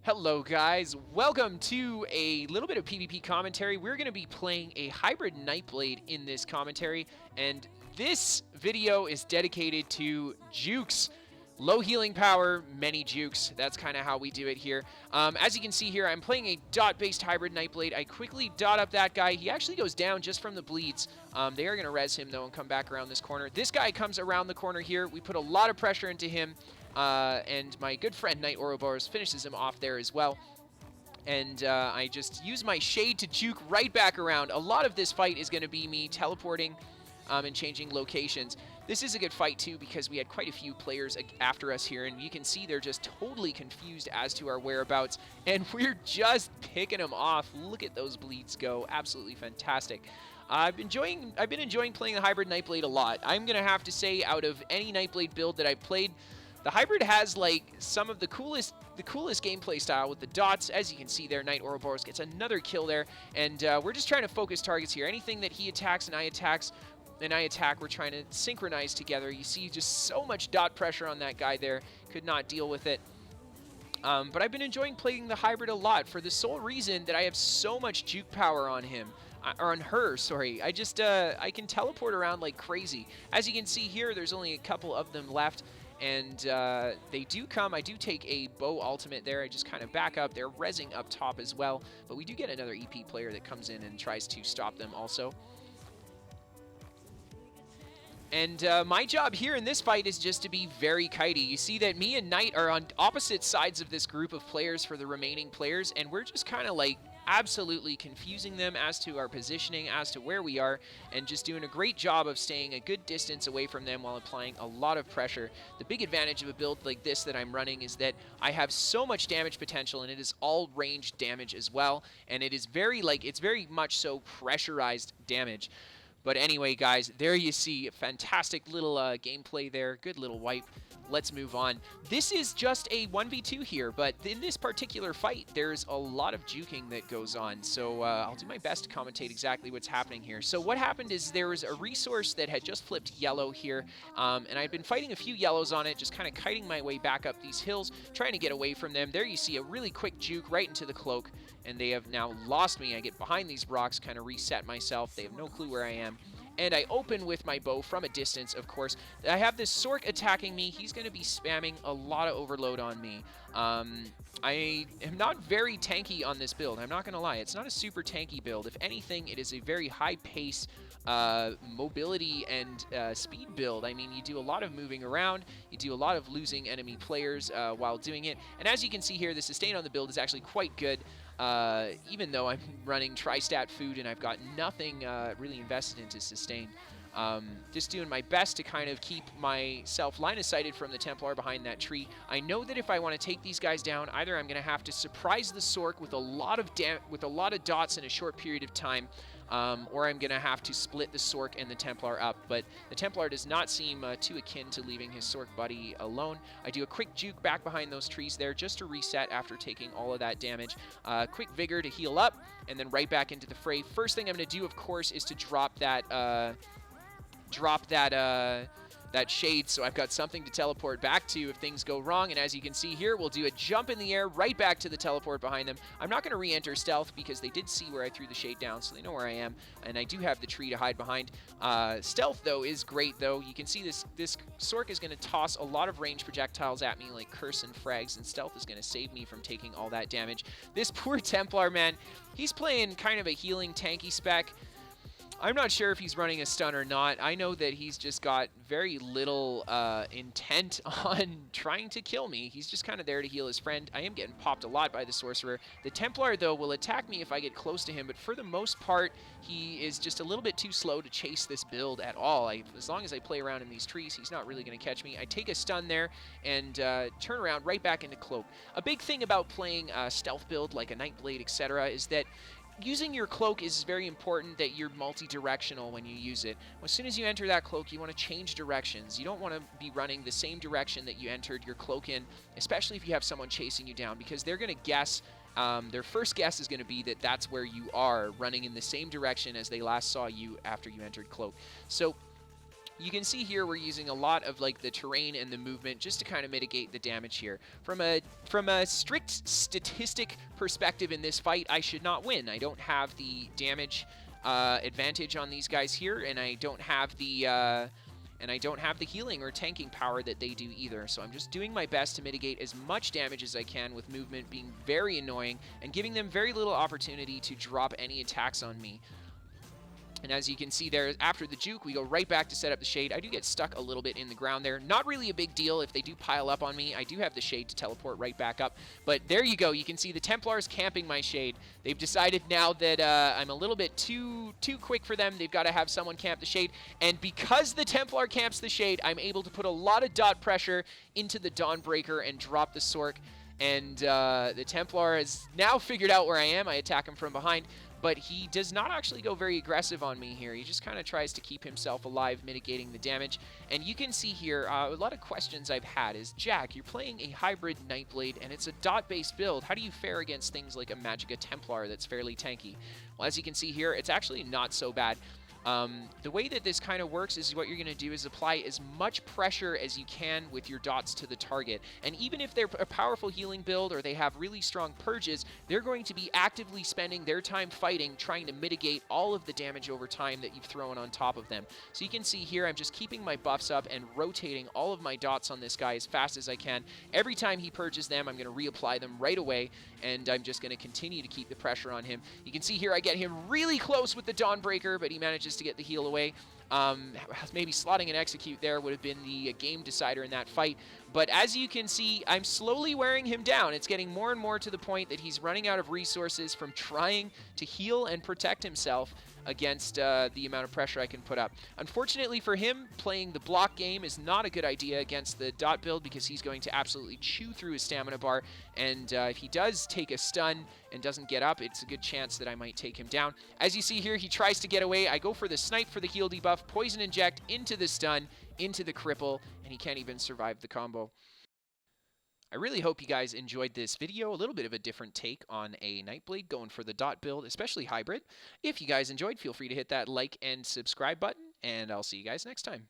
Hello guys, welcome to a little bit of PvP commentary. We're going to be playing a hybrid Nightblade in this commentary, and this video is dedicated to Jukes. Low healing power, many Jukes. That's kind of how we do it here. As you can see here, I'm playing a dot-based hybrid Nightblade. I quickly dot up that guy. He actually goes down just from the bleeds. They are going to res him, though, and come back around this corner. This guy comes around the corner here. We put a lot of pressure into him. And my good friend Knight Ouroboros finishes him off there as well. And I just use my shade to juke right back around. A lot of this fight is going to be me teleporting and changing locations. This is a good fight too because we had quite a few players after us here, and you can see they're just totally confused as to our whereabouts, and we're just picking them off. Look at those bleeds go. Absolutely fantastic. I've been enjoying playing the hybrid Nightblade a lot. I'm going to have to say, out of any Nightblade build that I've played, the hybrid has like some of the coolest gameplay style with the dots. As you can see there, Knight Ouroboros gets another kill there, and we're just trying to focus targets here. Anything that he attacks and I attack, we're trying to synchronize together. You see just so much dot pressure on that guy there. Could not deal with it. But I've been enjoying playing the hybrid a lot for the sole reason that I have so much juke power on him. Or on her, sorry. I can teleport around like crazy. As you can see here, there's only a couple of them left. And they do come. I do take a bow ultimate there. I just kind of back up. They're rezzing up top as well. But we do get another EP player that comes in and tries to stop them also. And my job here in this fight is just to be very kitey. You see that me and Knight are on opposite sides of this group of players for the remaining players. And we're just kind of like absolutely confusing them as to our positioning, as to where we are, and just doing a great job of staying a good distance away from them while applying a lot of pressure. The big advantage of a build like this that I'm running is that I have so much damage potential, and it is all ranged damage as well, and it is it's very much so pressurized damage. But anyway, guys, there you see fantastic little gameplay there. Good little wipe. Let's move on. This is just a 1v2 here, but in this particular fight, there's a lot of juking that goes on. So I'll do my best to commentate exactly what's happening here. So what happened is there was a resource that had just flipped yellow here, and I'd been fighting a few yellows on it, just kind of kiting my way back up these hills, trying to get away from them. There you see a really quick juke right into the cloak, and they have now lost me. I get behind these rocks, kind of reset myself. They have no clue where I am. And I open with my bow from a distance, of course. I have this Sork attacking me. He's going to be spamming a lot of overload on me. I am not very tanky on this build. I'm not going to lie. It's not a super tanky build. If anything, it is a very high pace mobility and speed build. I mean, you do a lot of moving around. You do a lot of losing enemy players while doing it. And as you can see here, the sustain on the build is actually quite good. Even though I'm running tri-stat food and I've got nothing really invested into sustain. Just doing my best to kind of keep myself line-of-sighted from the Templar behind that tree. I know that if I want to take these guys down, either I'm going to have to surprise the Sork with a lot of dots in a short period of time, or I'm going to have to split the Sork and the Templar up. But the Templar does not seem too akin to leaving his Sork buddy alone. I do a quick juke back behind those trees there just to reset after taking all of that damage. Quick Vigor to heal up, and then right back into the fray. First thing I'm going to do, of course, is to drop that that shade, so I've got something to teleport back to if things go wrong. And as you can see here, we'll do a jump in the air right back to the teleport behind them. I'm not going to re-enter stealth because they did see where I threw the shade down, so they know where I am, and I do have the tree to hide behind. Stealth, though, is great, though. You can see this Sork is going to toss a lot of ranged projectiles at me, like curse and frags, and stealth is going to save me from taking all that damage. This poor Templar, man, he's playing kind of a healing tanky spec. I'm not sure if he's running a stun or not. I know that he's just got very little intent on trying to kill me. He's just kind of there to heal his friend. I am getting popped a lot by the Sorcerer. The Templar, though, will attack me if I get close to him, but for the most part, he is just a little bit too slow to chase this build at all. As long as I play around in these trees, he's not really going to catch me. I take a stun there and turn around right back into Cloak. A big thing about playing a stealth build like a Nightblade, etc., is that using your cloak is very important, that you're multi-directional when you use it. As soon as you enter that cloak, you want to change directions. You don't want to be running the same direction that you entered your cloak in, especially if you have someone chasing you down, because they're going to guess, their first guess is going to be that that's where you are, running in the same direction as they last saw you after you entered cloak. So you can see here we're using a lot of like the terrain and the movement just to kind of mitigate the damage here. From a strict statistic perspective in this fight, I should not win. I don't have the damage advantage on these guys here, and I don't have the healing or tanking power that they do either. So I'm just doing my best to mitigate as much damage as I can with movement being very annoying and giving them very little opportunity to drop any attacks on me. And as you can see there, after the juke, we go right back to set up the shade. I do get stuck a little bit in the ground there. Not really a big deal if they do pile up on me. I do have the shade to teleport right back up. But there you go. You can see the Templars camping my shade. They've decided now that I'm a little bit too quick for them. They've got to have someone camp the shade. And because the Templar camps the shade, I'm able to put a lot of dot pressure into the Dawnbreaker and drop the Sork. And the Templar has now figured out where I am. I attack him from behind. But he does not actually go very aggressive on me here. He just kind of tries to keep himself alive, mitigating the damage. And you can see here, a lot of questions I've had is, Jack, you're playing a hybrid Nightblade, and it's a dot-based build. How do you fare against things like a Magicka Templar that's fairly tanky? Well, as you can see here, it's actually not so bad. The way that this kind of works is what you're going to do is apply as much pressure as you can with your dots to the target. And even if they're a powerful healing build or they have really strong purges, they're going to be actively spending their time fighting, trying to mitigate all of the damage over time that you've thrown on top of them. So you can see here, I'm just keeping my buffs up and rotating all of my dots on this guy as fast as I can. Every time he purges them, I'm going to reapply them right away, and I'm just going to continue to keep the pressure on him. You can see here, I get him really close with the Dawnbreaker, but he manages to get the heal away. Maybe slotting an execute there would have been the game decider in that fight. But as you can see, I'm slowly wearing him down. It's getting more and more to the point that he's running out of resources from trying to heal and protect himself against the amount of pressure I can put up. Unfortunately for him, playing the block game is not a good idea against the dot build because he's going to absolutely chew through his stamina bar, and if he does take a stun and doesn't get up, it's a good chance that I might take him down. As you see here, he tries to get away. I go for the snipe for the heal debuff, poison inject into the stun, into the cripple, and he can't even survive the combo. I really hope you guys enjoyed this video, a little bit of a different take on a Nightblade going for the dot build, especially hybrid. If you guys enjoyed, feel free to hit that like and subscribe button, and I'll see you guys next time.